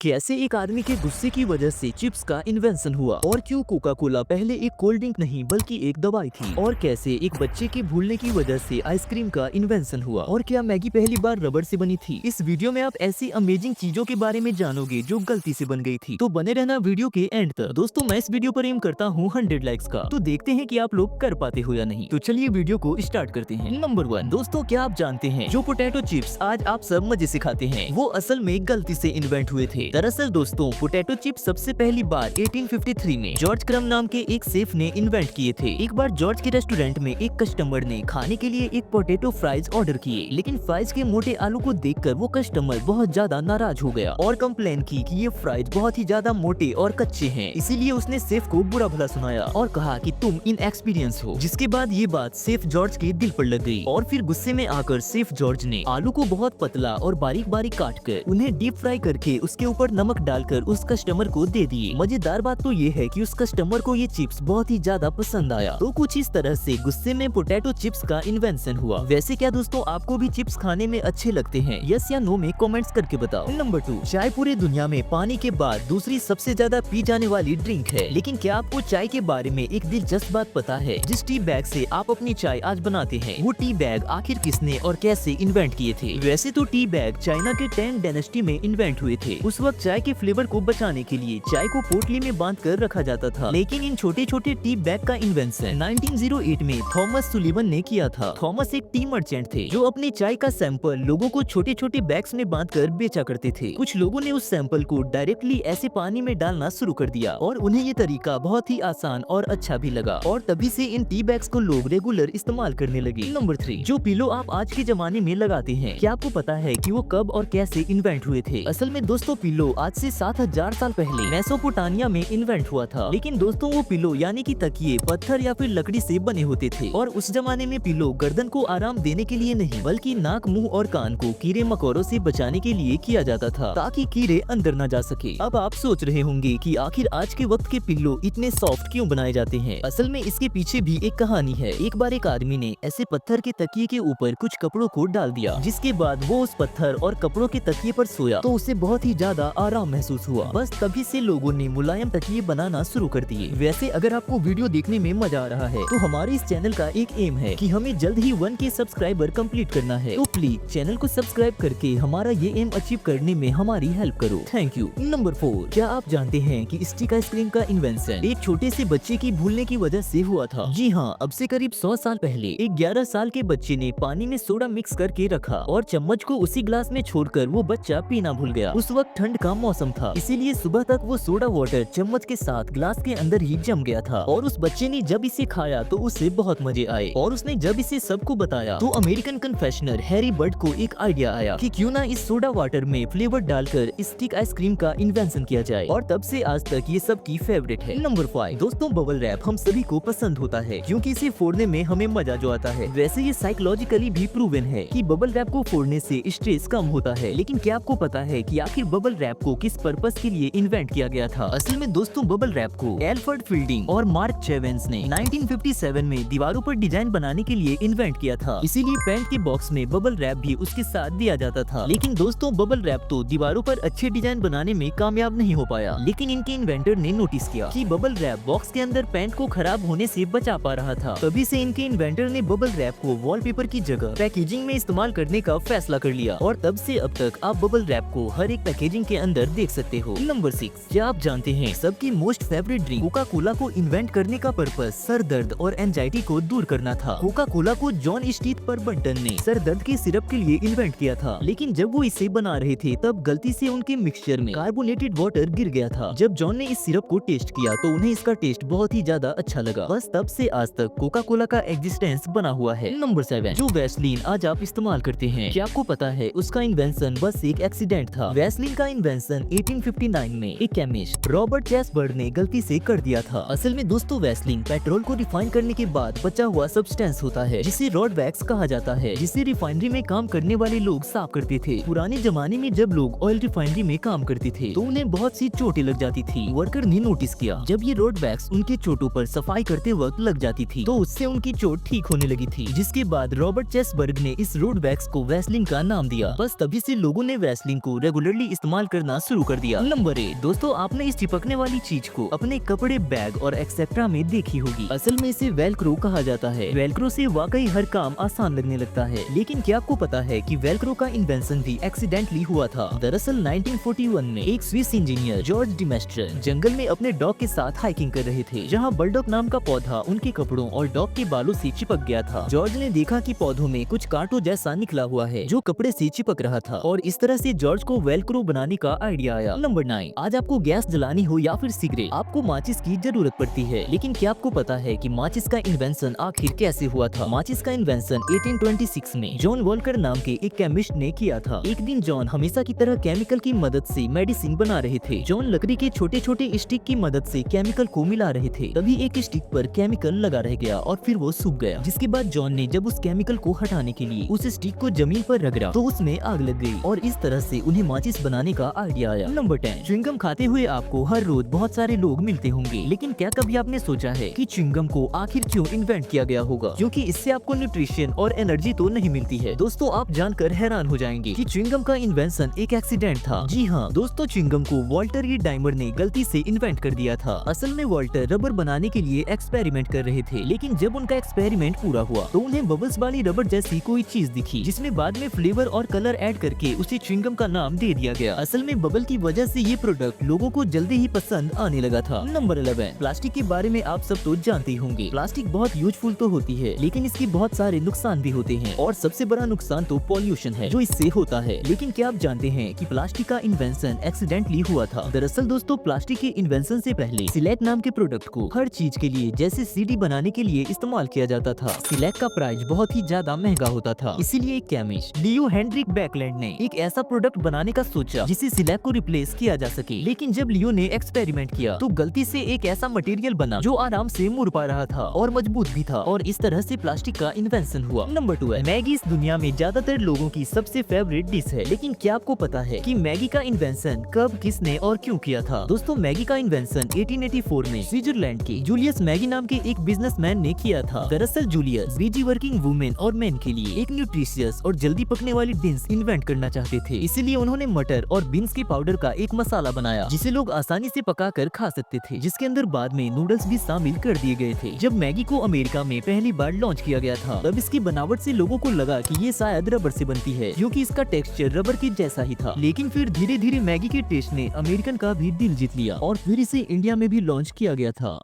कैसे एक आदमी के गुस्से की वजह से चिप्स का इन्वेंशन हुआ और क्यों कोका कोला पहले एक कोल्ड ड्रिंक नहीं बल्कि एक दवाई थी, और कैसे एक बच्चे के भूलने की वजह से आइसक्रीम का इन्वेंशन हुआ, और क्या मैगी पहली बार रबड़ से बनी थी। इस वीडियो में आप ऐसी अमेजिंग चीजों के बारे में जानोगे जो गलती से बन गई थी। तो बने रहना वीडियो के एंड तक। दोस्तों मैं इस वीडियो पर एम करता हूँ 100 लाइक्स का, तो देखते हैं कि आप लोग कर पाते हो या नहीं। तो चलिए वीडियो को स्टार्ट करते हैं। नंबर 1, दोस्तों क्या आप जानते हैं जो पोटैटो चिप्स आज आप सब मजे से खाते हैं वो असल में गलती से इन्वेंट हुए थे। दरअसल दोस्तों पोटैटो चिप्स सबसे पहली बार 1853 में जॉर्ज क्रम नाम के एक शेफ ने इन्वेंट किए थे। एक बार जॉर्ज के रेस्टोरेंट में एक कस्टमर ने खाने के लिए एक पोटैटो फ्राइज ऑर्डर किए, लेकिन फ्राइज के मोटे आलू को देखकर वो कस्टमर बहुत ज्यादा नाराज हो गया और कंप्लेन की कि ये फ्राइज बहुत ही ज्यादा मोटे और कच्चे हैं। इसीलिए उसने शेफ को बुरा भला सुनाया और कहा कि तुम इनएक्सपीरियंस हो। जिसके बाद ये बात शेफ जॉर्ज के दिल पर लग गई और फिर गुस्से में आकर शेफ जॉर्ज ने आलू को बहुत पतला और बारीक बारीक काट कर उन्हें डीप फ्राई करके उसके ऊपर नमक डालकर उस कस्टमर को दे दिए। मजेदार बात तो ये है कि उस कस्टमर को ये चिप्स बहुत ही ज्यादा पसंद आया। तो कुछ इस तरह से गुस्से में पोटैटो चिप्स का इन्वेंशन हुआ। वैसे क्या दोस्तों आपको भी चिप्स खाने में अच्छे लगते हैं? यस या नो में कमेंट्स करके बताओ। नंबर 2, चाय पूरे दुनिया में पानी के बाद दूसरी सबसे ज्यादा पी जाने वाली ड्रिंक है। लेकिन क्या आपको चाय के बारे में एक दिलचस्प बात पता है? जिस टी बैग से आप अपनी चाय आज बनाते हैं वो टी बैग आखिर किसने और कैसे इन्वेंट किए थे? वैसे तो टी बैग चाइना के टैंग डायनेस्टी में इन्वेंट हुए थे। उस वक्त चाय के फ्लेवर को बचाने के लिए चाय को पोटली में बांध कर रखा जाता था। लेकिन इन छोटे छोटे टी बैग का इन्वेंशन 1908 में थॉमस सुलिवन ने किया था। थॉमस एक टी मर्चेंट थे जो अपने चाय का सैंपल लोगों को छोटे छोटे बैग्स में बांधकर बेचा करते थे। कुछ लोगों ने उस सैंपल को डायरेक्टली ऐसे पानी में डालना शुरू कर दिया और उन्हें ये तरीका बहुत ही आसान और अच्छा भी लगा और तभी से इन टी बैग्स को लोग रेगुलर इस्तेमाल करने लगे। नंबर 3, जो पिलो आप आज के जमाने में लगाते हैं, क्या आपको पता है कि वो कब और कैसे इन्वेंट हुए थे? असल में दोस्तों पिलो आज से 7000 साल पहले मेसोपोटामिया में इन्वेंट हुआ था। लेकिन दोस्तों वो पिलो यानी कि तकिए पत्थर या फिर लकड़ी से बने होते थे और उस जमाने में पिलो गर्दन को आराम देने के लिए नहीं बल्कि नाक, मुंह और कान को कीड़े मकोड़ों से बचाने के लिए किया जाता था ताकि कीड़े अंदर न जा सके। अब आप सोच रहे होंगे कि आखिर आज के वक्त के पिल्लो इतने सॉफ्ट क्यों बनाए जाते हैं? असल में इसके पीछे भी एक कहानी है। एक बार एक आदमी ने ऐसे पत्थर के तकिए के ऊपर कुछ कपड़ों को डाल दिया, जिसके बाद वो उस पत्थर और कपड़ों के तकिए पर सोया तो उसे बहुत ही ज्यादा आराम महसूस हुआ। बस तभी से लोगों ने मुलायम तकिए बनाना शुरू कर दिए। वैसे अगर आपको वीडियो देखने में मजा आ रहा है तो हमारे इस चैनल का एक एम है कि हमें जल्द ही 1K सब्सक्राइबर कंप्लीट करना है, तो प्लीज चैनल को सब्सक्राइब करके हमारा ये एम अचीव करने में हमारी हेल्प करो। Thank you. नंबर 4, क्या आप जानते हैं कि स्टिक आइसक्रीम का इन्वेंशन एक छोटे से बच्चे की भूलने की वजह से हुआ था? जी हाँ, अब से करीब 100 साल पहले एक 11 साल के बच्चे ने पानी में सोडा मिक्स करके रखा और चम्मच को उसी ग्लास में छोड़कर वो बच्चा पीना भूल गया। उस वक्त ठंड का मौसम था, इसीलिए सुबह तक वो सोडा वाटर चम्मच के साथ ग्लास के अंदर ही जम गया था और उस बच्चे ने जब इसे खाया तो उसे बहुत मजे आए और उसने जब इसे सबको बताया तो अमेरिकन कन्फेशनर हैरी बर्ड को एक आइडिया आया कि क्यों ना इस सोडा वाटर में फ्लेवर डालकर स्टिक आइसक्रीम का इन्वेंशन किया जाए और तब से आज तक ये सबकी फेवरेट है। नंबर 5, दोस्तों बबल रैप हम सभी को पसंद होता है क्योंकि इसे फोड़ने में हमें मजा जो आता है। वैसे ये साइकोलॉजिकली भी प्रूवन है कि बबल रैप को फोड़ने से स्ट्रेस कम होता है। लेकिन क्या आपको पता है कि आखिर बबल रैप को किस पर्पस के लिए इन्वेंट किया गया था? असल में दोस्तों बबल रैप को एल्फ्रेड फील्डिंग और मार्क चेवेंस ने 1957 में दीवारों पर डिजाइन बनाने के लिए इन्वेंट किया था। इसीलिए पेंट के बॉक्स में बबल रैप भी उसके साथ दिया जाता था। लेकिन दोस्तों बबल रैप तो दीवारों पर अच्छे डिजाइन बनाने में कामयाब नहीं हो पाया। लेकिन इनके इन्वेंटर ने नोटिस किया कि बबल रैप बॉक्स के अंदर पेंट को खराब होने से बचा पा रहा था। तभी से इनके इन्वेंटर ने बबल रैप को वॉलपेपर की जगह पैकेजिंग में इस्तेमाल करने का फैसला कर लिया और तब से अब तक आप बबल रैप को हर एक पैकेजिंग के अंदर देख सकते हो। नंबर 6, क्या आप जानते हैं सबकी most favourite drink Coca Cola को इन्वेंट करने का पर्पस सर दर्द और एंजाइटी को दूर करना था। कोका कोला को जॉन स्टीथ परबंटन ने सर दर्द के सिरप के लिए इन्वेंट किया था, लेकिन जब वो इसे बना रहे थे तब गलती से उनके मिक्सचर में कार्बोनेटेड वाटर गिर गया था। जब जॉन ने इस सिरप को टेस्ट किया तो उन्हें इसका टेस्ट बहुत ही ज्यादा अच्छा लगा। बस तब से आज तक कोका कोला का एग्जिस्टेंस बना हुआ है। नंबर 7, जो वैसलीन आज आप इस्तेमाल करते हैं, क्या आपको पता है उसका इन्वेंशन बस एक एक्सीडेंट था? वैसलीन का इन्वेंशन 1859 में एक केमिस्ट रॉबर्ट चेसबर्ग ने गलती से कर दिया था। असल में दोस्तों वैसलीन पेट्रोल को रिफाइन करने के बाद बचा हुआ सब्सटेंस होता है जिसे रॉड वैक्स कहा जाता है, जिसे रिफाइनरी में काम करने वाले लोग साफ करते थे। पुराने जमाने में जब लोग ऑयल रिफाइनरी में काम करते थे तो उन्हें बहुत सी चोटें लग जाती थी। वर्कर ने नोटिस किया जब ये रॉड वैक्स उनके चोटों पर सफाई करते वक्त लग जाती थी तो उससे उनकी चोट ठीक होने लगी थी, जिसके बाद रॉबर्ट चेसबर्ग ने इस रॉड वैक्स को वैसलीन का नाम दिया। बस तभी से लोगों ने वैसलीन को रेगुलरली इस्तेमाल करना शुरू कर दिया। नंबर 8, दोस्तों आपने इस चिपकने वाली चीज को अपने कपड़े, बैग और एक्सेट्रा में देखी होगी। असल में इसे वेलक्रो कहा जाता है। वेलक्रो से वाकई हर काम आसान लगने लगता है, लेकिन क्या आपको पता है कि वेलक्रो का इन्वेंशन भी एक्सीडेंटली हुआ था। दरअसल 1941 में एक स्विस इंजीनियर जॉर्ज डिमेस्टर जंगल में अपने डॉग के साथ हाइकिंग कर रहे थे, जहाँ बल्डॉग नाम का पौधा उनके कपड़ों और डॉग के बालों से चिपक गया था। जॉर्ज ने देखा कि पौधों में कुछ कांटों जैसा निकला हुआ है जो कपड़े से चिपक रहा था, और इस तरह से जॉर्ज को वेलक्रो बनाने का आइडिया आया। नंबर 9, आज आपको गैस जलानी हो या फिर सिगरेट, आपको माचिस की जरूरत पड़ती है, लेकिन क्या आपको पता है कि माचिस का इन्वेंशन आखिर कैसे हुआ था? माचिस का इन्वेंशन 1826 में जॉन वॉल्कर नाम के एक केमिस्ट ने किया था। एक दिन जॉन हमेशा की तरह केमिकल की मदद से मेडिसिन बना रहे थे। जॉन लकड़ी के छोटे छोटे स्टिक की मदद से केमिकल को मिला रहे थे। तभी एक स्टिक पर केमिकल लगा रह गया और फिर वो सूख गया, जिसके बाद जॉन ने जब उस केमिकल को हटाने के लिए उस स्टिक को जमीन पर रगड़ा तो उसमें आग लग गई, और इस तरह से उन्हें माचिस बनाने का आइडिया आया। नंबर 10, च्युइंगम खाते हुए आपको हर रोज बहुत सारे लोग मिलते होंगे, लेकिन क्या कभी आपने सोचा है कि च्युइंगम को आखिर क्यों इन्वेंट किया गया होगा? क्योंकि इससे आपको न्यूट्रिशन और एनर्जी तो नहीं मिलती है। दोस्तों आप जानकर हैरान हो जाएंगे कि च्युइंगम का इन्वेंशन एक एक्सीडेंट था। जी हाँ दोस्तों, च्युइंगम को वॉल्टर ई डाइमर ने गलती से इन्वेंट कर दिया था। असल में वॉल्टर रबर बनाने के लिए एक्सपेरिमेंट कर रहे थे, लेकिन जब उनका एक्सपेरिमेंट पूरा हुआ तो उन्हें बबल्स वाली रबर जैसी कोई चीज दिखी, जिसमें बाद में फ्लेवर और कलर ऐड करके उसे च्युइंगम का नाम दे दिया गया। असल में बबल की वजह से ये प्रोडक्ट लोगों को जल्दी ही पसंद आने लगा था। नंबर 11, प्लास्टिक के बारे में आप सब तो जानते ही होंगे। प्लास्टिक बहुत यूजफुल तो होती है, लेकिन इसके बहुत सारे नुकसान भी होते हैं, और सबसे बड़ा नुकसान तो पॉल्यूशन है जो इससे होता है। लेकिन क्या आप जानते हैं कि प्लास्टिक का इन्वेंशन एक्सीडेंटली हुआ था? दरअसल दोस्तों, प्लास्टिक के इन्वेंशन से पहले सिलेक नाम के प्रोडक्ट को हर चीज के लिए, जैसे सीडी बनाने के लिए इस्तेमाल किया जाता था। सिलेक का प्राइस बहुत ही ज्यादा महंगा होता था, इसीलिए एक केमिस्ट लियो हेनरिक बैकलैंड ने एक ऐसा प्रोडक्ट बनाने का सोचा जिसे सिलेक को रिप्लेस किया जा सके। लेकिन जब लियो ने एक्सपेरिमेंट किया तो गलती से एक ऐसा मटेरियल बना जो आराम से मुड़ पा रहा था और मजबूत भी था, और इस तरह से प्लास्टिक का इन्वेंशन हुआ। नंबर 12, मैगी इस दुनिया में ज्यादातर लोगों की सबसे फेवरेट डिश है, लेकिन क्या आपको पता है कि मैगी का इन्वेंशन कब, किसने और क्यों किया था? दोस्तों मैगी का इन्वेंशन 1884 में स्विट्जरलैंड के जूलियस मैगी नाम के एक बिजनेसमैन ने किया था। दरअसल जूलियस बिजी वर्किंग वुमेन और मेन के लिए एक न्यूट्रिशियस और जल्दी पकने वाली डिश इन्वेंट करना चाहते थे, इसीलिए उन्होंने मटर और बीन्स के पाउडर का एक मसाला बनाया जिसे लोग आसानी से पकाकर खा सकते थे, जिसके अंदर बाद में नूडल्स भी शामिल कर दिए गए थे। जब मैगी को अमेरिका में पहली बार लॉन्च किया गया था तब इसकी बनावट से लोगों को लगा कि ये शायद रबर से बनती है, क्योंकि इसका टेक्सचर रबर के जैसा ही था। लेकिन फिर धीरे धीरे मैगी के टेस्ट ने अमेरिकन का भी दिल जीत लिया और फिर इसे इंडिया में भी लॉन्च किया गया था।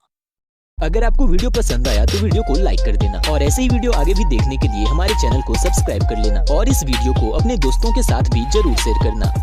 अगर आपको वीडियो पसंद आया तो वीडियो को लाइक कर देना, और ऐसे ही वीडियो आगे भी देखने के लिए हमारे चैनल को सब्सक्राइब कर लेना, और इस वीडियो को अपने दोस्तों के साथ भी जरूर शेयर करना।